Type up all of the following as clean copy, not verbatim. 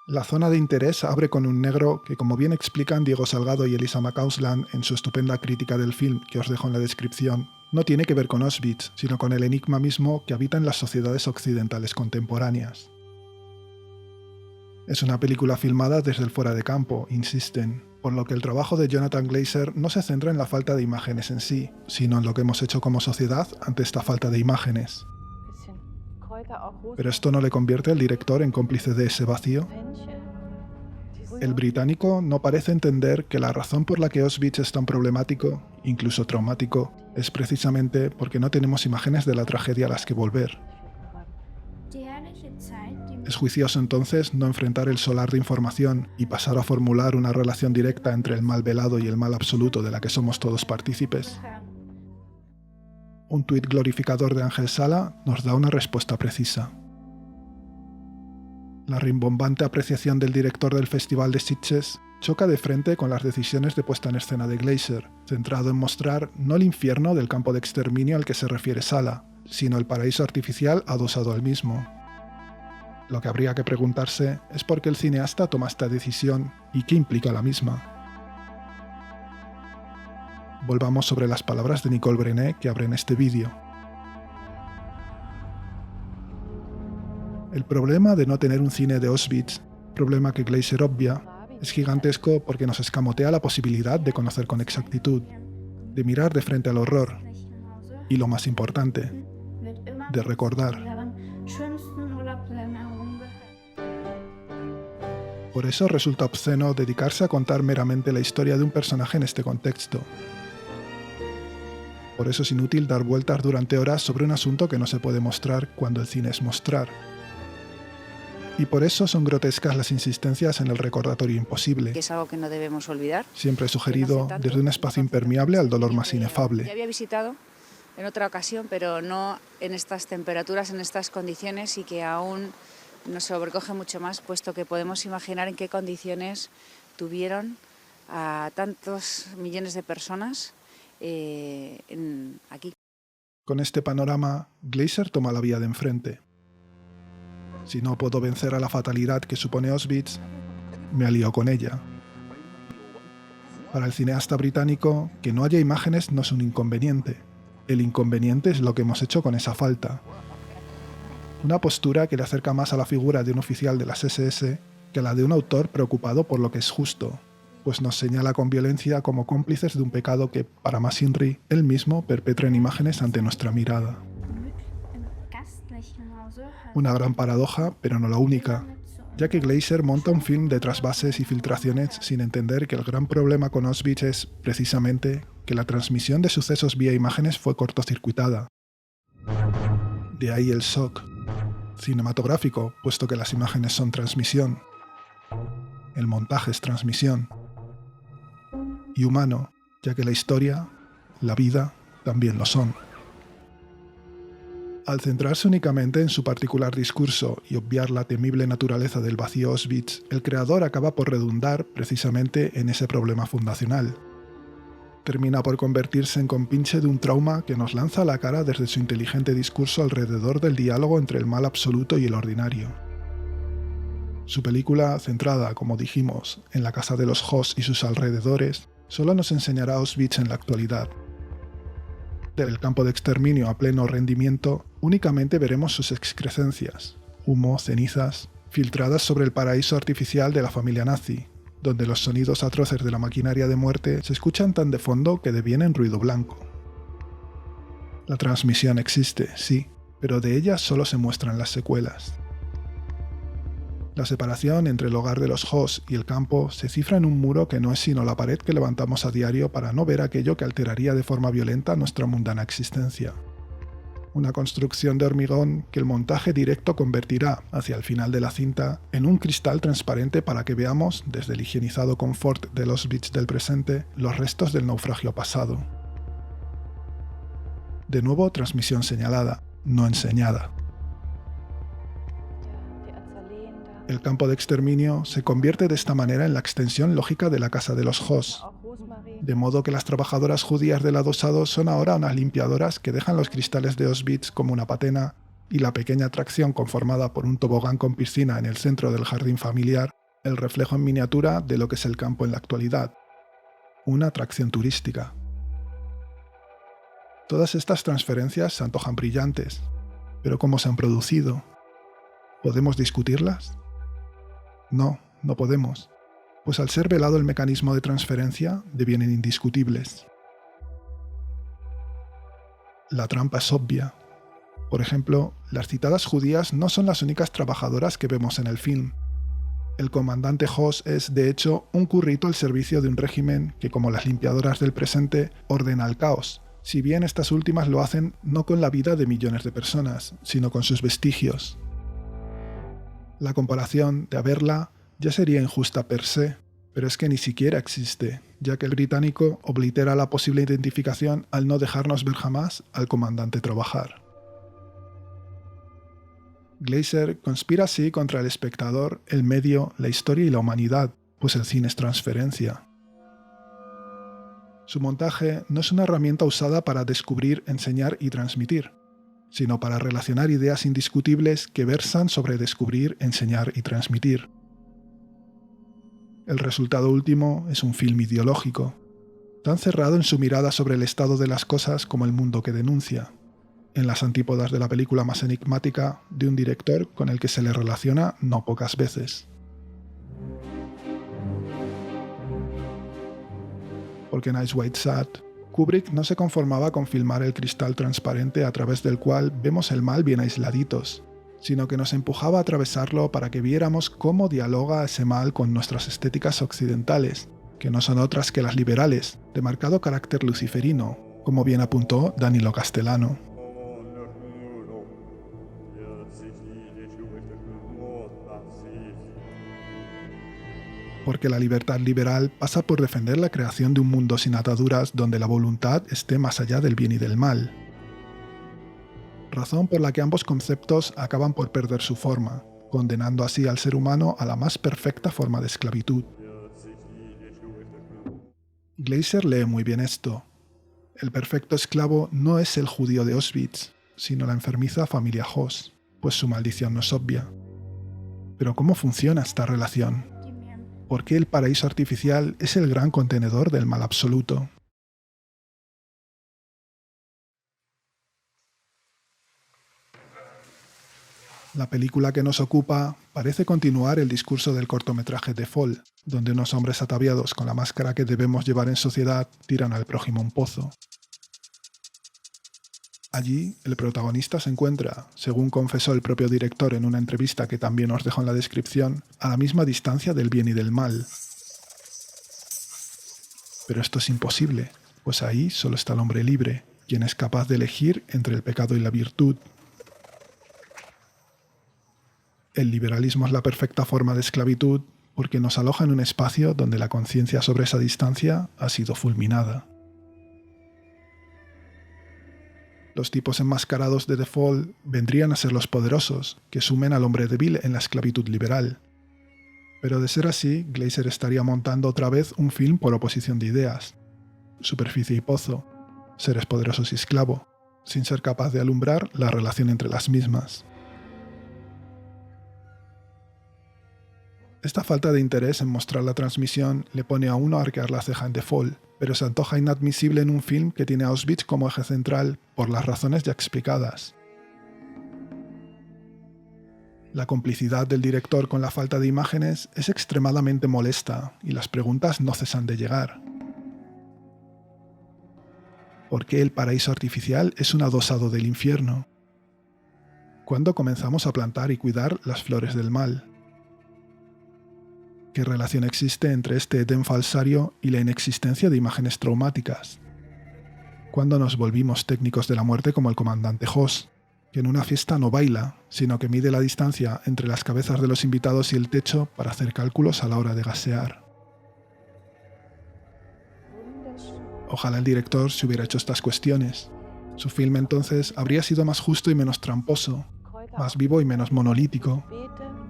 La zona de interés abre con un negro que, como bien explican Diego Salgado y Elisa McCausland en su estupenda crítica del film que os dejo en la descripción, no tiene que ver con Auschwitz, sino con el enigma mismo que habita en las sociedades occidentales contemporáneas. Es una película filmada desde el fuera de campo, insisten, por lo que el trabajo de Jonathan Glazer no se centra en la falta de imágenes en sí, sino en lo que hemos hecho como sociedad ante esta falta de imágenes. Pero esto no le convierte al director en cómplice de ese vacío. El británico no parece entender que la razón por la que Auschwitz es tan problemático, incluso traumático, es precisamente porque no tenemos imágenes de la tragedia a las que volver. Es juicioso entonces no enfrentar el solar de información y pasar a formular una relación directa entre el mal velado y el mal absoluto de la que somos todos partícipes. Un tuit glorificador de Ángel Sala nos da una respuesta precisa. La rimbombante apreciación del director del Festival de Sitges choca de frente con las decisiones de puesta en escena de Glazer, centrado en mostrar no el infierno del campo de exterminio al que se refiere Sala, sino el paraíso artificial adosado al mismo. Lo que habría que preguntarse es por qué el cineasta toma esta decisión y qué implica la misma. Volvamos sobre las palabras de Nicole Brené que abren este vídeo. El problema de no tener un cine de Auschwitz, problema que Glazer obvia, es gigantesco porque nos escamotea la posibilidad de conocer con exactitud, de mirar de frente al horror y, lo más importante, de recordar. Por eso resulta obsceno dedicarse a contar meramente la historia de un personaje en este contexto. Por eso es inútil dar vueltas durante horas sobre un asunto que no se puede mostrar cuando el cine es mostrar. Y por eso son grotescas las insistencias en el recordatorio imposible. Que es algo que no debemos olvidar. Siempre sugerido desde un espacio impermeable al dolor más inefable. Ya había visitado en otra ocasión, pero no en estas temperaturas, en estas condiciones, y que aún nos sobrecoge mucho más, puesto que podemos imaginar en qué condiciones tuvieron a tantos millones de personas aquí. Con este panorama, Glazer toma la vía de enfrente. Si no puedo vencer a la fatalidad que supone Auschwitz, me alío con ella. Para el cineasta británico, que no haya imágenes no es un inconveniente. El inconveniente es lo que hemos hecho con esa falta. Una postura que le acerca más a la figura de un oficial de las SS que a la de un autor preocupado por lo que es justo, pues nos señala con violencia como cómplices de un pecado que, para más Inri, él mismo perpetra en imágenes ante nuestra mirada. Una gran paradoja, pero no la única, ya que Glazer monta un film de trasvases y filtraciones sin entender que el gran problema con Auschwitz es, precisamente, que la transmisión de sucesos vía imágenes fue cortocircuitada. De ahí el shock. Cinematográfico, puesto que las imágenes son transmisión. El montaje es transmisión. Y humano, ya que la historia, la vida, también lo son. Al centrarse únicamente en su particular discurso y obviar la temible naturaleza del vacío Auschwitz, el creador acaba por redundar precisamente en ese problema fundacional. Termina por convertirse en compinche de un trauma que nos lanza a la cara desde su inteligente discurso alrededor del diálogo entre el mal absoluto y el ordinario. Su película, centrada, como dijimos, en la casa de los Hoss y sus alrededores, solo nos enseñará Auschwitz en la actualidad. Del campo de exterminio a pleno rendimiento, únicamente veremos sus excrescencias, humo, cenizas, filtradas sobre el paraíso artificial de la familia nazi, donde los sonidos atroces de la maquinaria de muerte se escuchan tan de fondo que devienen ruido blanco. La transmisión existe, sí, pero de ella solo se muestran las secuelas. La separación entre el hogar de los Hoss y el campo se cifra en un muro que no es sino la pared que levantamos a diario para no ver aquello que alteraría de forma violenta nuestra mundana existencia. una construcción de hormigón que el montaje directo convertirá, hacia el final de la cinta, en un cristal transparente para que veamos, desde el higienizado confort de Auschwitz del presente, los restos del naufragio pasado. De nuevo, transmisión señalada, no enseñada. El campo de exterminio se convierte de esta manera en la extensión lógica de la casa de los Hoss, de modo que las trabajadoras judías del adosado son ahora unas limpiadoras que dejan los cristales de Auschwitz como una patena, y la pequeña atracción conformada por un tobogán con piscina en el centro del jardín familiar, el reflejo en miniatura de lo que es el campo en la actualidad. Una atracción turística. Todas estas transferencias se antojan brillantes, pero ¿cómo se han producido? ¿Podemos discutirlas? No, no podemos, pues al ser velado el mecanismo de transferencia, devienen indiscutibles. La trampa es obvia. Por ejemplo, las citadas judías no son las únicas trabajadoras que vemos en el film. El comandante Hoss es, de hecho, un currito al servicio de un régimen que, como las limpiadoras del presente, ordena el caos, si bien estas últimas lo hacen no con la vida de millones de personas, sino con sus vestigios. La comparación, de haberla, ya sería injusta per se, pero es que ni siquiera existe, ya que el británico oblitera la posible identificación al no dejarnos ver jamás al comandante trabajar. Glazer conspira así contra el espectador, el medio, la historia y la humanidad, pues el cine es transferencia. Su montaje no es una herramienta usada para descubrir, enseñar y transmitir, sino para relacionar ideas indiscutibles que versan sobre descubrir, enseñar y transmitir. El resultado último es un film ideológico, tan cerrado en su mirada sobre el estado de las cosas como el mundo que denuncia, en las antípodas de la película más enigmática de un director con el que se le relaciona no pocas veces. Porque en Eyes Wide Shut, Kubrick no se conformaba con filmar el cristal transparente a través del cual vemos el mal bien aisladitos, sino que nos empujaba a atravesarlo para que viéramos cómo dialoga ese mal con nuestras estéticas occidentales, que no son otras que las liberales, de marcado carácter luciferino, como bien apuntó Danilo Castellano. Porque la libertad liberal pasa por defender la creación de un mundo sin ataduras donde la voluntad esté más allá del bien y del mal. Razón por la que ambos conceptos acaban por perder su forma, condenando así al ser humano a la más perfecta forma de esclavitud. Glazer lee muy bien esto. El perfecto esclavo no es el judío de Auschwitz, sino la enfermiza familia Hoss, pues su maldición no es obvia. Pero ¿cómo funciona esta relación? ¿Por qué el paraíso artificial es el gran contenedor del mal absoluto? La película que nos ocupa parece continuar el discurso del cortometraje The Fall, donde unos hombres ataviados con la máscara que debemos llevar en sociedad tiran al prójimo un pozo. Allí, el protagonista se encuentra, según confesó el propio director en una entrevista que también os dejo en la descripción, a la misma distancia del bien y del mal. Pero esto es imposible, pues ahí solo está el hombre libre, quien es capaz de elegir entre el pecado y la virtud. El liberalismo es la perfecta forma de esclavitud porque nos aloja en un espacio donde la conciencia sobre esa distancia ha sido fulminada. Los tipos enmascarados de The Fall vendrían a ser los poderosos, que sumen al hombre débil en la esclavitud liberal. Pero de ser así, Glazer estaría montando otra vez un film por oposición de ideas. Superficie y pozo, seres poderosos y esclavo, sin ser capaz de alumbrar la relación entre las mismas. Esta falta de interés en mostrar la transmisión le pone a uno a arquear la ceja en The Fall, pero se antoja inadmisible en un film que tiene a Auschwitz como eje central por las razones ya explicadas. La complicidad del director con la falta de imágenes es extremadamente molesta y las preguntas no cesan de llegar. ¿Por qué el paraíso artificial es un adosado del infierno? ¿Cuándo comenzamos a plantar y cuidar las flores del mal? ¿Qué relación existe entre este Edén falsario y la inexistencia de imágenes traumáticas? cuando nos volvimos técnicos de la muerte como el comandante Hoss, que en una fiesta no baila, sino que mide la distancia entre las cabezas de los invitados y el techo para hacer cálculos a la hora de gasear. Ojalá el director se hubiera hecho estas cuestiones. Su filme entonces habría sido más justo y menos tramposo, más vivo y menos monolítico,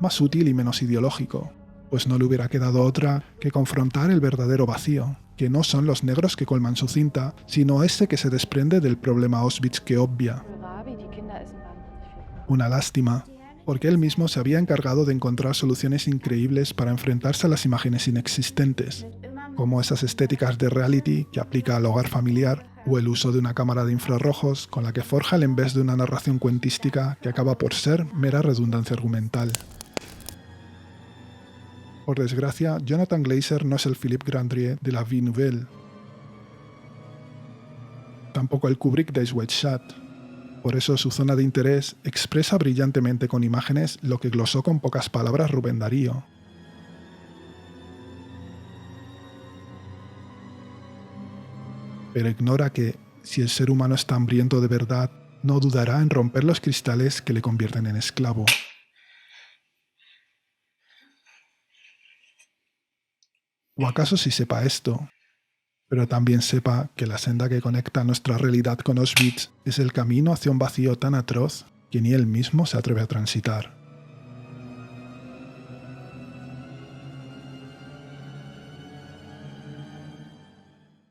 más útil y menos ideológico, pues no le hubiera quedado otra que confrontar el verdadero vacío, que no son los negros que colman su cinta, sino ese que se desprende del problema Auschwitz que obvia. Una lástima, porque él mismo se había encargado de encontrar soluciones increíbles para enfrentarse a las imágenes inexistentes, como esas estéticas de reality que aplica al hogar familiar o el uso de una cámara de infrarrojos con la que forja el en vez de una narración cuentística que acaba por ser mera redundancia argumental. Por desgracia, Jonathan Glazer no es el Philippe Grandrieu de la Vie Nouvelle. Tampoco el Kubrick de Ice White Shot. Por eso su zona de interés expresa brillantemente con imágenes lo que glosó con pocas palabras Rubén Darío. Pero ignora que, si el ser humano está hambriento de verdad, no dudará en romper los cristales que le convierten en esclavo. ¿O acaso sí sepa esto? Pero también sepa que la senda que conecta nuestra realidad con Auschwitz es el camino hacia un vacío tan atroz que ni él mismo se atreve a transitar.